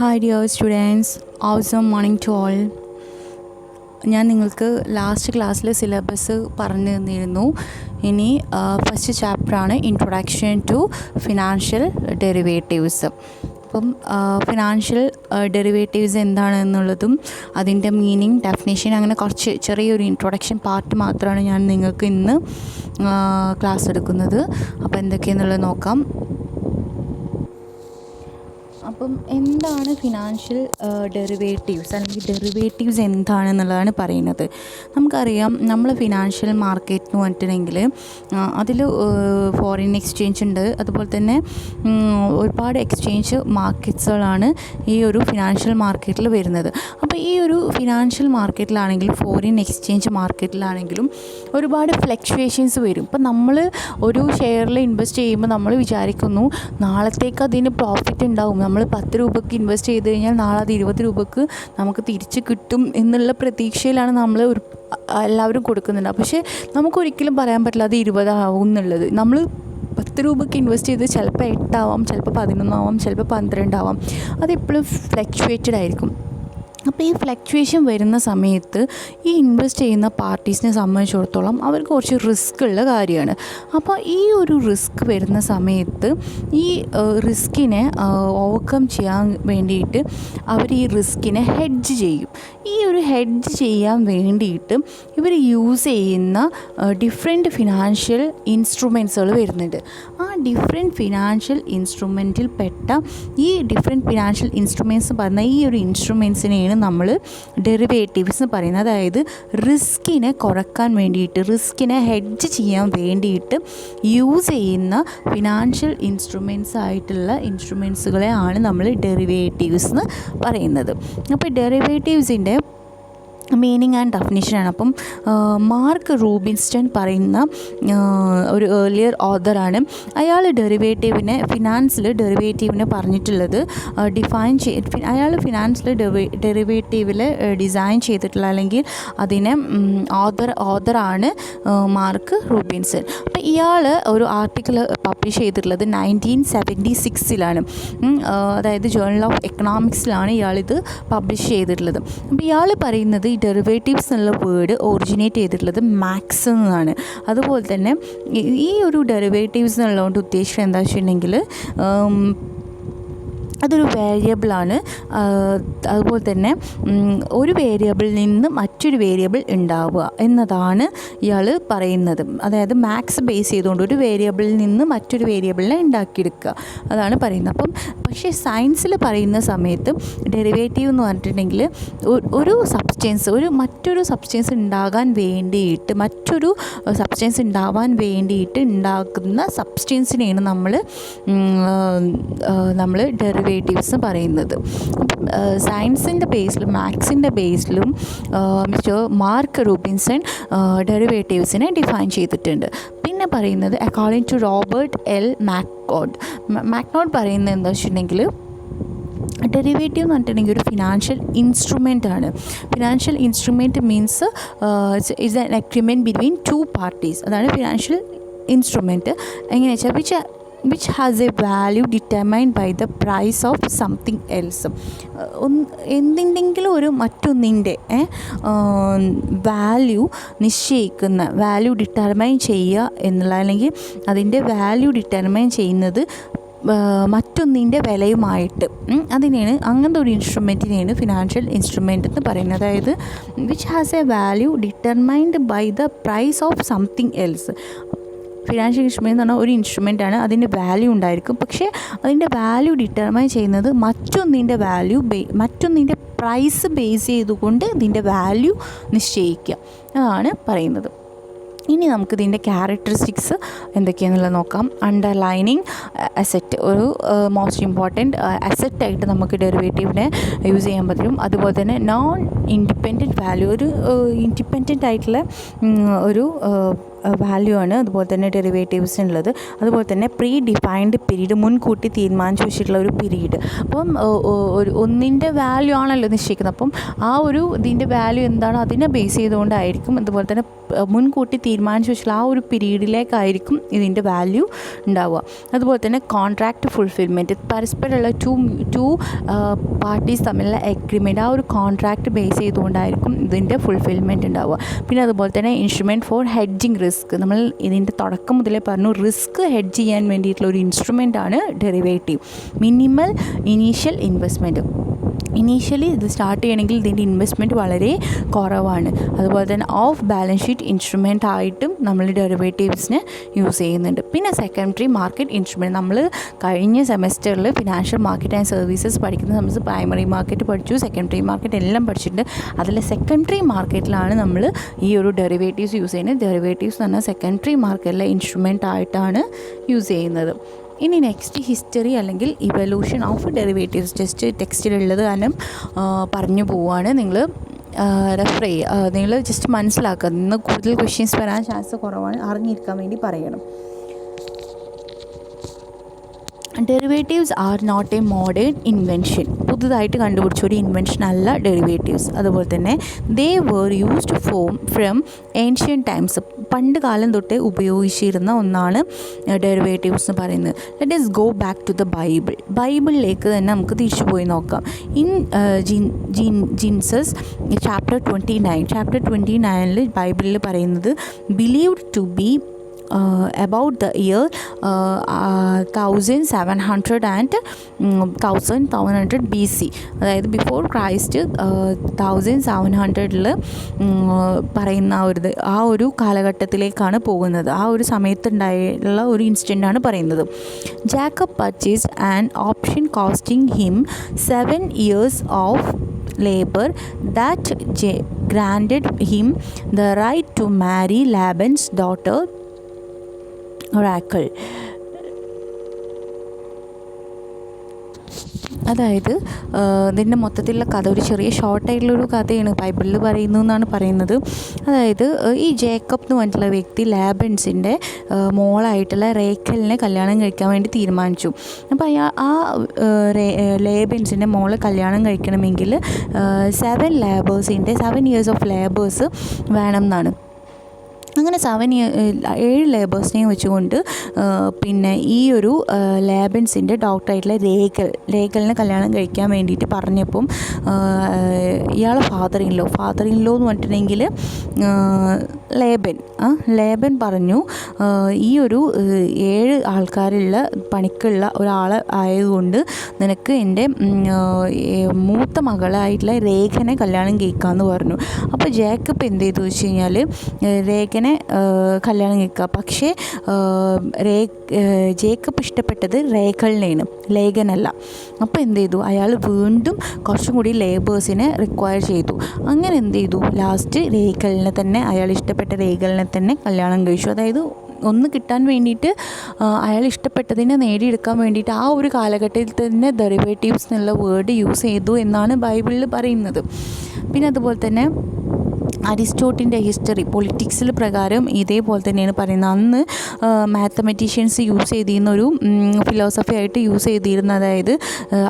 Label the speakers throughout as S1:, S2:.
S1: Hi dear students, awesome morning to all. ഞാൻ നിങ്ങൾക്ക് last ക്ലാസ്സിൽ സിലബസ് പറഞ്ഞു തന്നിരുന്നു. ഇനി ഫസ്റ്റ് ചാപ്റ്ററാണ് ഇൻട്രൊഡക്ഷൻ ടു ഫിനാൻഷ്യൽ ഡെറിവേറ്റീവ്സ്. അപ്പം ഫിനാൻഷ്യൽ ഡെറിവേറ്റീവ്സ് എന്താണെന്നുള്ളതും അതിൻ്റെ മീനിങ്, ഡെഫിനേഷൻ, അങ്ങനെ കുറച്ച് ചെറിയൊരു ഇൻട്രൊഡക്ഷൻ പാർട്ട് മാത്രമാണ് ഞാൻ നിങ്ങൾക്ക് ഇന്ന് ക്ലാസ് എടുക്കുന്നത്. അപ്പോൾ എന്തൊക്കെയാണെന്നുള്ളത് നോക്കാം. അപ്പം എന്താണ് ഫിനാൻഷ്യൽ ഡെറിവേറ്റീവ്സ് അല്ലെങ്കിൽ ഡെറിവേറ്റീവ്സ് എന്താണെന്നുള്ളതാണ് പറയുന്നത്. നമുക്കറിയാം, നമ്മൾ ഫിനാൻഷ്യൽ മാർക്കറ്റ് എന്ന് പറഞ്ഞിട്ടുണ്ടെങ്കിൽ അതിൽ ഫോറിൻ എക്സ്ചേഞ്ച് ഉണ്ട്, അതുപോലെ തന്നെ ഒരുപാട് എക്സ്ചേഞ്ച് മാർക്കറ്റ്സുകളാണ് ഈ ഒരു ഫിനാൻഷ്യൽ മാർക്കറ്റിൽ വരുന്നത്. അപ്പോൾ ഈ ഒരു ഫിനാൻഷ്യൽ മാർക്കറ്റിലാണെങ്കിലും ഫോറിൻ എക്സ്ചേഞ്ച് മാർക്കറ്റിലാണെങ്കിലും ഒരുപാട് ഫ്ലക്ച്വേഷൻസ് വരും. ഇപ്പം നമ്മൾ ഒരു ഷെയറിൽ ഇൻവെസ്റ്റ് ചെയ്യുമ്പോൾ നമ്മൾ വിചാരിക്കുന്നു നാളത്തേക്ക് അതിന് പ്രോഫിറ്റ് ഉണ്ടാവും, നമ്മൾ 10 രൂപയ്ക്ക് ഇൻവെസ്റ്റ് ചെയ്ത് കഴിഞ്ഞാൽ നാളെ അത് 20 രൂപയ്ക്ക് നമുക്ക് തിരിച്ച് കിട്ടും എന്നുള്ള പ്രതീക്ഷയിലാണ് നമ്മൾ എല്ലാവരും കൊടുക്കുന്നുണ്ട്. പക്ഷേ നമുക്കൊരിക്കലും പറയാൻ പറ്റില്ല അത് 20 ആവും എന്നുള്ളത്. നമ്മൾ 10 രൂപയ്ക്ക് ഇൻവെസ്റ്റ് ചെയ്ത് ചിലപ്പോൾ 8 ആവാം, ചിലപ്പോൾ 11 ആവാം, ചിലപ്പോൾ 12 ആവാം. അതെപ്പോഴും ഫ്ലക്ച്വേറ്റഡ് ആയിരിക്കും. അപ്പോൾ ഈ ഫ്ലക്ച്വേഷൻ വരുന്ന സമയത്ത് ഈ ഇൻവെസ്റ്റ് ചെയ്യുന്ന പാർട്ടീസിനെ സംബന്ധിച്ചിടത്തോളം അവർക്ക് കുറച്ച് റിസ്ക് ഉള്ള കാര്യമാണ്. അപ്പോൾ ഈ ഒരു റിസ്ക് വരുന്ന സമയത്ത് ഈ റിസ്കിനെ ഓവർകം ചെയ്യാൻ വേണ്ടിയിട്ട് അവർ ഈ റിസ്കിനെ ഹെഡ്ജ് ചെയ്യും. ഈ ഒരു ഹെഡ്ജ് ചെയ്യാൻ വേണ്ടിയിട്ട് ഇവർ യൂസ് ചെയ്യുന്ന ഡിഫറെൻറ്റ് ഫിനാൻഷ്യൽ ഇൻസ്ട്രുമെൻറ്റ്സുകൾ വരുന്നുണ്ട്. ആ ഡിഫറെൻറ്റ് ഫിനാൻഷ്യൽ ഇൻസ്ട്രുമെൻറ്റിൽ പെട്ട ഈ ഡിഫറെൻറ്റ് ഫിനാൻഷ്യൽ ഇൻസ്ട്രുമെൻറ്റ്സ് പറഞ്ഞ ഈ ഒരു ഇൻസ്ട്രുമെൻറ്റ്സിനെയാണ് നമ്മൾ ഡെറിവേറ്റീവ്സ് എന്ന് പറയുന്നത്. അതായത് റിസ്കിനെ കുറക്കാൻ വേണ്ടിയിട്ട്, റിസ്കിനെ ഹെഡ്ജ് ചെയ്യാൻ വേണ്ടിയിട്ട് യൂസ് ചെയ്യുന്ന ഫിനാൻഷ്യൽ ഇൻസ്ട്രുമെൻറ്റ്സ് ആയിട്ടുള്ള ഇൻസ്ട്രുമെൻറ്റ്സുകളെയാണ് നമ്മൾ ഡെറിവേറ്റീവ്സ് എന്ന് പറയുന്നത്. അപ്പോൾ ഡെറിവേറ്റീവ്സിൻ്റെ മീനിങ് ആൻഡ് ഡെഫിനിഷനാണ്. അപ്പം മാർക്ക് റൂബിൻസ്റ്റൺ പറയുന്ന ഒരു ഏർലിയർ ഓഥറാണ്. അയാൾ ഫിനാൻസിൽ ഡെറിവേറ്റീവിനെ പറഞ്ഞിട്ടുള്ളത് അയാൾ ഫിനാൻസിൽ ഡെറിവേറ്റീവിൽ ഡിസൈൻ ചെയ്തിട്ടുള്ള അല്ലെങ്കിൽ അതിനെ ഓഥറാണ് മാർക്ക് റൂബിൻസ്റ്റൺ. അപ്പോൾ ഇയാൾ ഒരു ആർട്ടിക്കിൾ പബ്ലിഷ് ചെയ്തിട്ടുള്ളത് 1976 അതായത് ജേർണൽ ഓഫ് എക്കണോമിക്സിലാണ് ഇയാളിത് പബ്ലിഷ് ചെയ്തിട്ടുള്ളത്. അപ്പോൾ ഇയാൾ പറയുന്നത് ഈ ഡെറിവേറ്റീവ്സ് എന്നുള്ള വേർഡ് ഒറിജിനേറ്റ് ചെയ്തിട്ടുള്ളത് മാക്സ് എന്നാണ്. അതുപോലെ തന്നെ ഈ ഒരു ഡെറിവേറ്റീവ്സ് എന്നുള്ളതുകൊണ്ട് ഉദ്ദേശിക്കുന്നത് എന്താ വെച്ചിട്ടുണ്ടെങ്കിൽ അതൊരു വേരിയബിളാണ്. അതുപോലെ തന്നെ ഒരു വേരിയബിളിൽ നിന്ന് മറ്റൊരു വേരിയബിൾ ഉണ്ടാവുക എന്നതാണ് ഇയാൾ പറയുന്നത്. അതായത് മാക്സ് ബേസ് ചെയ്തുകൊണ്ട് ഒരു വേരിയബിളിൽ നിന്ന് മറ്റൊരു വേരിയബിളിനെ ഉണ്ടാക്കിയെടുക്കുക, അതാണ് പറയുന്നത്. അപ്പം പക്ഷേ സയൻസിൽ പറയുന്ന സമയത്ത് ഡെറിവേറ്റീവ് എന്ന് പറഞ്ഞിട്ടുണ്ടെങ്കിൽ മറ്റൊരു സബ്സ്റ്റൻസ് ഉണ്ടാകാൻ വേണ്ടിയിട്ട് ഉണ്ടാക്കുന്ന സബ്സ്റ്റൻസിനെയാണ് നമ്മൾ ഡെറിവേറ്റീവ്സ് പറയുന്നത്. സയൻസിൻ്റെ ബേസിലും മാത്സിൻ്റെ ബേസിലും മിസ്റ്റർ മാർക്ക് റൂബിൻസ്റ്റൺ ഡെറിവേറ്റീവ്സിനെ ഡിഫൈൻ ചെയ്തിട്ടുണ്ട്. പിന്നെ പറയുന്നത് അക്കോർഡിംഗ് ടു റോബർട്ട് എൽ മാക്നോഡ് പറയുന്നത് എന്താ വെച്ചിട്ടുണ്ടെങ്കിൽ ഡെറിവേറ്റീവ് എന്ന് പറഞ്ഞിട്ടുണ്ടെങ്കിൽ ഒരു ഫിനാൻഷ്യൽ ഇൻസ്ട്രുമെൻ്റ് ആണ്. Financial instrument means is an agreement between 2 parties. അതാണ് ഫിനാൻഷ്യൽ ഇൻസ്ട്രുമെൻറ്റ്. എങ്ങനെയാണെന്ന് വെച്ചാൽ which has a value determined by the price of something else. എന്തിൻ്റെങ്കിലും ഒരു മറ്റൊന്നിൻ്റെ വാല്യൂ ഡിറ്റർമൈൻ ചെയ്യുക എന്നുള്ള, അല്ലെങ്കിൽ അതിൻ്റെ വാല്യൂ ഡിറ്റർമൈൻ ചെയ്യുന്നത് മറ്റൊന്നിൻ്റെ വിലയുമായിട്ട്, അങ്ങനത്തെ ഒരു ഇൻസ്ട്രുമെൻറ്റിനെയാണ് ഫിനാൻഷ്യൽ ഇൻസ്ട്രുമെൻ്റ് എന്ന് പറയുന്നത്. അതായത് which has a value determined by the price of something else. Financial instrument എന്ന് പറഞ്ഞാൽ ഒരു ഇൻസ്ട്രുമെൻ്റാണ്, അതിൻ്റെ വാല്യൂ ഉണ്ടായിരിക്കും. പക്ഷേ അതിൻ്റെ വാല്യൂ ഡിറ്റർമൈൻ ചെയ്യുന്നത് മറ്റൊന്നിൻ്റെ പ്രൈസ് ബേസ് ചെയ്തുകൊണ്ട് ഇതിൻ്റെ വാല്യൂ നിശ്ചയിക്കുക, അതാണ് പറയുന്നത്. ഇനി നമുക്കിതിൻ്റെ ക്യാരക്ടറിസ്റ്റിക്സ് എന്തൊക്കെയാണെന്നുള്ളത് നോക്കാം. അണ്ടർലൈനിങ് അസെറ്റ് ഒരു മോസ്റ്റ് ഇമ്പോർട്ടൻറ്റ് അസെറ്റായിട്ട് നമുക്ക് ഡെറിവേറ്റീവിനെ യൂസ് ചെയ്യാൻ പറ്റും. അതുപോലെ തന്നെ നോൺ ഇൻഡിപെൻഡൻറ്റ് വാല്യൂ, ഒരു ഇൻഡിപെൻഡൻ്റ് ആയിട്ടുള്ള ഒരു വാല്യൂ ആണ് അതുപോലെ തന്നെ ഡെറിവേറ്റീവ്സിനുള്ളത്. അതുപോലെ തന്നെ പ്രീ ഡിഫൈൻഡ് പീരീഡ്, മുൻകൂട്ടി തീരുമാനിച്ചു വെച്ചിട്ടുള്ള ഒരു പീരീഡ്. അപ്പം ഒന്നിൻ്റെ വാല്യൂ ആണല്ലോ നിശ്ചയിക്കുന്നത്. അപ്പം ആ ഒരു ഇതിൻ്റെ വാല്യൂ എന്താണോ അതിനെ ബേസ് ചെയ്തുകൊണ്ടായിരിക്കും. അതുപോലെ തന്നെ മുൻകൂട്ടി തീരുമാനിച്ചു വെച്ചിട്ടുള്ള ആ ഒരു പീരീഡിലേക്കായിരിക്കും ഇതിൻ്റെ വാല്യൂ ഉണ്ടാവുക. അതുപോലെ തന്നെ കോൺട്രാക്റ്റ് ഫുൾഫിൽമെൻറ്റ്, പരസ്പരമുള്ള ടു പാർട്ടീസ് തമ്മിലുള്ള എഗ്രിമെൻറ്റ്, ആ ഒരു കോൺട്രാക്റ്റ് ബേസ് ചെയ്തുകൊണ്ടായിരിക്കും ഇതിൻ്റെ ഫുൾഫിൽമെൻറ്റ് ഉണ്ടാവുക. പിന്നെ അതുപോലെ തന്നെ ഇൻസ്ട്രുമെൻറ്റ് ഫോർ ഹെഡ്ജിങ് റിസ്ക്, നമ്മൾ ഇതിൻ്റെ തുടക്കം മുതലേ പറഞ്ഞു റിസ്ക് ഹെഡ്ജ് ചെയ്യാൻ വേണ്ടിയിട്ടുള്ള ഒരു ഇൻസ്ട്രുമെൻ്റാണ് derivative. Minimal initial investment, initially ഇത് സ്റ്റാർട്ട് ചെയ്യണമെങ്കിൽ ഇതിൻ്റെ ഇൻവെസ്റ്റ്മെൻറ്റ് വളരെ കുറവാണ്. അതുപോലെ തന്നെ ഓഫ് ബാലൻസ് ഷീറ്റ് ഇൻസ്ട്രുമെൻ്റ് ആയിട്ടും നമ്മൾ ഡെറിവേറ്റീവ്സിനെ യൂസ് ചെയ്യുന്നുണ്ട്. പിന്നെ സെക്കൻഡറി മാർക്കറ്റ് ഇൻസ്ട്രുമെൻറ്റ്, നമ്മൾ കഴിഞ്ഞ സെമസ്റ്ററിൽ ഫിനാൻഷ്യൽ മാർക്കറ്റ് ആൻഡ് സർവീസസ് പഠിക്കുന്ന സമയത്ത് പ്രൈമറി മാർക്കറ്റ് പഠിച്ചു, സെക്കൻഡറി മാർക്കറ്റ് എല്ലാം പഠിച്ചിട്ടുണ്ട്. അതിൽ സെക്കൻഡറി മാർക്കറ്റിലാണ് നമ്മൾ ഈ ഒരു ഡെറിവേറ്റീവ്സ് യൂസ് ചെയ്യുന്നത്. ഡെറിവേറ്റീവ്സ് എന്ന് പറഞ്ഞാൽ സെക്കൻഡറി മാർക്കറ്റിലെ ഇൻസ്ട്രുമെൻ്റ് ആയിട്ടാണ് യൂസ് ചെയ്യുന്നത്. ഇനി നെക്സ്റ്റ് ഹിസ്റ്ററി അല്ലെങ്കിൽ ഇവല്യൂഷൻ ഓഫ് ഡെറിവേറ്റീവ്സ്, ജസ്റ്റ് ടെക്സ്റ്റിലുള്ളത് കാരണം പറഞ്ഞു പോവുകയാണ്. നിങ്ങൾ റെഫർ ചെയ്യുക, നിങ്ങൾ ജസ്റ്റ് മനസ്സിലാക്കുക. ഇന്ന് കൂടുതൽ ക്വസ്റ്റ്യൻസ് വരാൻ ചാൻസ് കുറവാണ്, അറിഞ്ഞിരിക്കാൻ വേണ്ടി പറയണം. Derivatives are not a modern invention, പുതുതായിട്ട് കണ്ടുപിടിച്ച ഒരു ഇൻവെൻഷൻ അല്ല ഡെറിവേറ്റീവ്സ്. അതുപോലെ തന്നെ they were used from ancient times, പണ്ട് കാലം തൊട്ടേ ഉപയോഗിച്ചിരുന്ന ഒന്നാണ് ഡെറിവേറ്റീവ്സ് എന്ന് പറയുന്നത്. Let us go back to the ബൈബിളിലേക്ക് തന്നെ നമുക്ക് തിരിച്ചു പോയി നോക്കാം. ഇൻ ജീൻസസ് ചാപ്റ്റർ 29 ബൈബിളിൽ പറയുന്നത് believed to be about the year 1700 BC, അതായത് ബിഫോർ ക്രൈസ്റ്റ് 1700 പറയുന്ന ആ ഒരു കാലഘട്ടത്തിലേക്കാണ് പോകുന്നത്. ആ ഒരു സമയത്തുണ്ടായുള്ള ഒരു ഇൻസിഡൻ്റാണ് പറയുന്നത്. Jacob purchased an option costing him 7 years of labor that granted him the right to marry Laban's daughter Rachel. അതായത് ഇതിൻ്റെ മൊത്തത്തിലുള്ള കഥ ഒരു ചെറിയ ഷോർട്ടായിട്ടുള്ളൊരു കഥയാണ് ബൈബിളിൽ പറയുന്നു എന്നാണ് പറയുന്നത്. അതായത് ഈ ജേക്കബ് എന്ന് പറഞ്ഞിട്ടുള്ള വ്യക്തി ലാബൻസിൻ്റെ മോളായിട്ടുള്ള റേക്കലിനെ കല്യാണം കഴിക്കാൻ വേണ്ടി തീരുമാനിച്ചു. അപ്പോൾ ആ ലേബൻസിൻ്റെ മോളെ കല്യാണം കഴിക്കണമെങ്കിൽ 7 years ഓഫ് ലേബേഴ്സ് വേണം എന്നാണ്. അങ്ങനെ 7 ലേബേഴ്സിനെയും വെച്ചുകൊണ്ട് പിന്നെ ഈ ഒരു ലാബൻസിൻ്റെ ഡോക്ടറായിട്ടുള്ള രേഖലിനെ കല്യാണം കഴിക്കാൻ വേണ്ടിയിട്ട് പറഞ്ഞപ്പം ഇയാളെ ഫാദർ ഇൻ ലോ എന്ന് പറഞ്ഞിട്ടുണ്ടെങ്കിൽ ലേബൻ പറഞ്ഞു ഈ ഒരു 7 ആൾക്കാരുള്ള പണിക്കുള്ള ഒരാൾ ആയതുകൊണ്ട് നിനക്ക് എൻ്റെ മൂത്ത മകളായിട്ടുള്ള രേഖനെ കല്യാണം കഴിക്കാമെന്ന് പറഞ്ഞു. അപ്പോൾ ജേക്കബ് എന്ത് ചെയ്തു വെച്ച് കഴിഞ്ഞാൽ രേഖനെ കല്യാണം കഴിക്കുക. പക്ഷേ ജേക്കബ് ഇഷ്ടപ്പെട്ടത് രേഖലിനെയാണ്, ലേഖനല്ല. അപ്പോൾ എന്ത് ചെയ്തു, അയാൾ വീണ്ടും കുറച്ചും കൂടി ലേബേഴ്സിനെ റിക്വയർ ചെയ്തു. അങ്ങനെ എന്ത് ചെയ്തു, ലാസ്റ്റ് അയാൾ ഇഷ്ടപ്പെട്ട രേഖലിനെ തന്നെ കല്യാണം കഴിച്ചു. അതായത് ഒന്ന് കിട്ടാൻ വേണ്ടിയിട്ട് അയാൾ ഇഷ്ടപ്പെട്ടതിനെ നേടിയെടുക്കാൻ വേണ്ടിയിട്ട് ആ ഒരു കാലഘട്ടത്തിൽ തന്നെ ഡെറിവേറ്റീവ്സ് എന്നുള്ള വേർഡ് യൂസ് ചെയ്തു എന്നാണ് ബൈബിളിൽ പറയുന്നത്. പിന്നെ അതുപോലെ തന്നെ അരിസ്റ്റോട്ടിൻ്റെ ഹിസ്റ്ററി പൊളിറ്റിക്സിൽ പ്രകാരം ഇതേപോലെ തന്നെയാണ് പറയുന്നത്. അന്ന് മാത്തമെറ്റീഷ്യൻസ് യൂസ് ചെയ്തിരുന്ന ഒരു ഫിലോസഫി ആയിട്ട് യൂസ് ചെയ്തിരുന്ന, അതായത്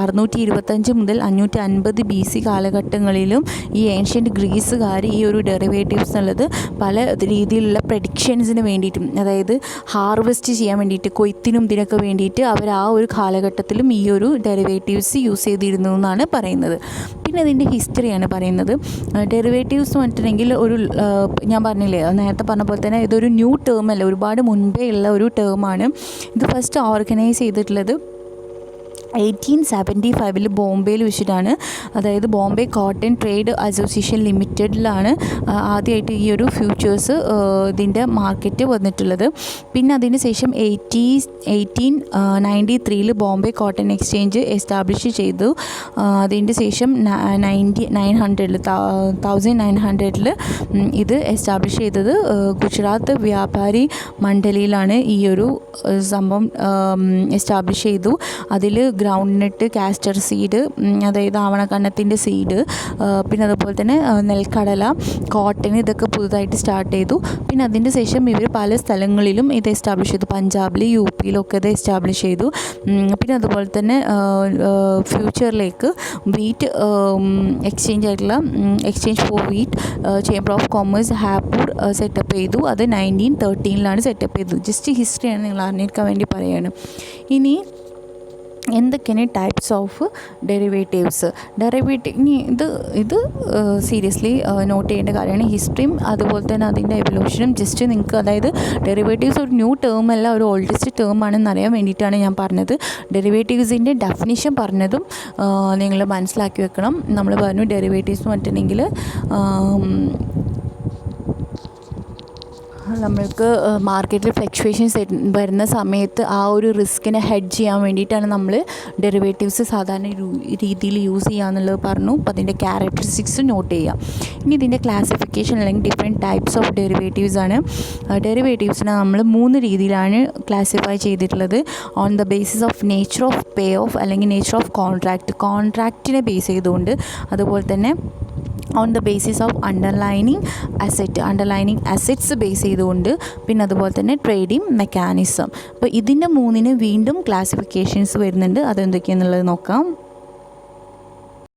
S1: 625 മുതൽ 550 BC കാലഘട്ടങ്ങളിലും ഈ ഏൻഷ്യൻ്റ് ഗ്രീസുകാർ ഈ ഒരു ഡെറിവേറ്റീവ്സ് എന്നുള്ളത് പല രീതിയിലുള്ള പ്രഡിക്ഷൻസിന് വേണ്ടിയിട്ടും, അതായത് ഹാർവെസ്റ്റ് ചെയ്യാൻ വേണ്ടിയിട്ട്, കൊയ്ത്തിനും ഇതിനൊക്കെ വേണ്ടിയിട്ട് അവർ ആ ഒരു കാലഘട്ടത്തിലും ഈ ഒരു ഡെറിവേറ്റീവ്സ് യൂസ് ചെയ്തിരുന്നു എന്നാണ് പറയുന്നത്. പിന്നെ അതിൻ്റെ ഹിസ്റ്ററിയാണ് പറയുന്നത്. ഡെറിവേറ്റീവ്സ് എന്ന് പറഞ്ഞിട്ടുണ്ടെങ്കിൽ ഒരു ഞാൻ പറഞ്ഞില്ലേ നേരത്തെ പറഞ്ഞ പോലെ തന്നെ ഇതൊരു ന്യൂ ടേം അല്ല, ഒരുപാട് മുൻപേ ഉള്ള ഒരു ടേമാണ്. ഇത് ഫസ്റ്റ് ഓർഗനൈസ് ചെയ്തിട്ടുള്ളത് 1875 ബോംബെയിൽ വെച്ചിട്ടാണ്. അതായത് ബോംബെ കോട്ടൺ ട്രേഡ് അസോസിയേഷൻ ലിമിറ്റഡിലാണ് ആദ്യമായിട്ട് ഈ ഒരു ഫ്യൂച്ചേഴ്സ് ഇതിൻ്റെ മാർക്കറ്റ് വന്നിട്ടുള്ളത്. പിന്നെ അതിന് ശേഷം 1893 ബോംബെ കോട്ടൺ എക്സ്ചേഞ്ച് എസ്റ്റാബ്ലിഷ് ചെയ്തു. അതിൻ്റെ ശേഷം 1900 ഇത് എസ്റ്റാബ്ലിഷ് ചെയ്തത് ഗുജറാത്ത് വ്യാപാരി മണ്ഡലിയിലാണ് ഈ ഒരു സംഭവം എസ്റ്റാബ്ലിഷ് ചെയ്തു. അതിൽ ഗ്രൗണ്ട് നട്ട്, കാസ്റ്റർ സീഡ്, അതായത് ആവണക്കണ്ണത്തിൻ്റെ സീഡ്, പിന്നെ അതുപോലെ തന്നെ നെൽക്കടല, കോട്ടൺ, ഇതൊക്കെ പുതുതായിട്ട് സ്റ്റാർട്ട് ചെയ്തു. പിന്നെ അതിൻ്റെ ശേഷം ഇവർ പല സ്ഥലങ്ങളിലും ഇത് എസ്റ്റാബ്ലിഷ് ചെയ്തു. പഞ്ചാബിൽ, UP-യിലൊക്കെ ഇത് എസ്റ്റാബ്ലിഷ് ചെയ്തു. പിന്നെ അതുപോലെ തന്നെ ഫ്യൂച്ചറിലേക്ക് വീറ്റ് എക്സ്ചേഞ്ച് ആയിട്ടുള്ള exchange for wheat chamber of commerce Hapur setup ചെയ്തു. അത് 1913 സെറ്റപ്പ് ചെയ്തത്. ജസ്റ്റ് ഹിസ്റ്ററിയാണ് നിങ്ങൾ അറിഞ്ഞിരിക്കാൻ വേണ്ടി പറയുകയാണ്. ഇനി എന്തൊക്കെയാണ് ടൈപ്സ് ഓഫ് ഡെറിവേറ്റീവ്സ്. ഇനി ഇത് സീരിയസ്ലി നോട്ട് ചെയ്യേണ്ട കാര്യമാണ്. ഹിസ്റ്ററിയും അതുപോലെ തന്നെ അതിൻ്റെ എവല്യൂഷനും ജസ്റ്റ് നിങ്ങൾക്ക്, അതായത് ഡെറിവേറ്റീവ്സ് ഒരു ന്യൂ ടേം അല്ല, ഒരു ഓൾഡസ്റ്റ് ടേം ആണെന്ന് അറിയാൻ വേണ്ടിയിട്ടാണ് ഞാൻ പറഞ്ഞത്. ഡെറിവേറ്റീവ്സിൻ്റെ ഡെഫിനിഷൻ പറഞ്ഞതും നിങ്ങൾ മനസ്സിലാക്കി വെക്കണം. നമ്മൾ പറഞ്ഞു ഡെറിവേറ്റീവ്സ് എന്ന് പറഞ്ഞിട്ടുണ്ടെങ്കിൽ നമ്മൾക്ക് മാർക്കറ്റിൽ ഫ്ലക്ച്വേഷൻസ് വരുന്ന സമയത്ത് ആ ഒരു റിസ്കിനെ ഹെഡ്ജ് ചെയ്യാൻ വേണ്ടിയിട്ടാണ് നമ്മൾ ഡെറിവേറ്റീവ്സ് സാധാരണ രീതിയിൽ യൂസ് ചെയ്യുക എന്നുള്ളത് പറഞ്ഞു. അപ്പോൾ അതിൻ്റെ ക്യാരക്ടറിസ്റ്റിക്സ് നോട്ട് ചെയ്യുക. ഇനി ഇതിൻ്റെ ക്ലാസിഫിക്കേഷൻ അല്ലെങ്കിൽ ഡിഫറെൻറ്റ് ടൈപ്സ് ഓഫ് ഡെറിവേറ്റീവ്സ് ആണ്. ഡെറിവേറ്റീവ്സിനെ നമ്മൾ 3 രീതിയിലാണ് ക്ലാസിഫൈ ചെയ്തിട്ടുള്ളത്. On the basis of nature of pay of അല്ലെങ്കിൽ നേച്ചർ ഓഫ് കോൺട്രാക്റ്റിനെ ബേസ് ചെയ്തുകൊണ്ട്, അതുപോലെ തന്നെ on the basis of underlining assets base ചെയ്തുകൊണ്ട്, പിന്നെ അതുപോലെ തന്നെ ട്രേഡിംഗ് മെക്കാനിസം. അപ്പോൾ ഇതിൻ്റെ 3 വീണ്ടും ക്ലാസിഫിക്കേഷൻസ് വരുന്നുണ്ട്. അതെന്തൊക്കെയാണെന്നുള്ളത് നോക്കാം.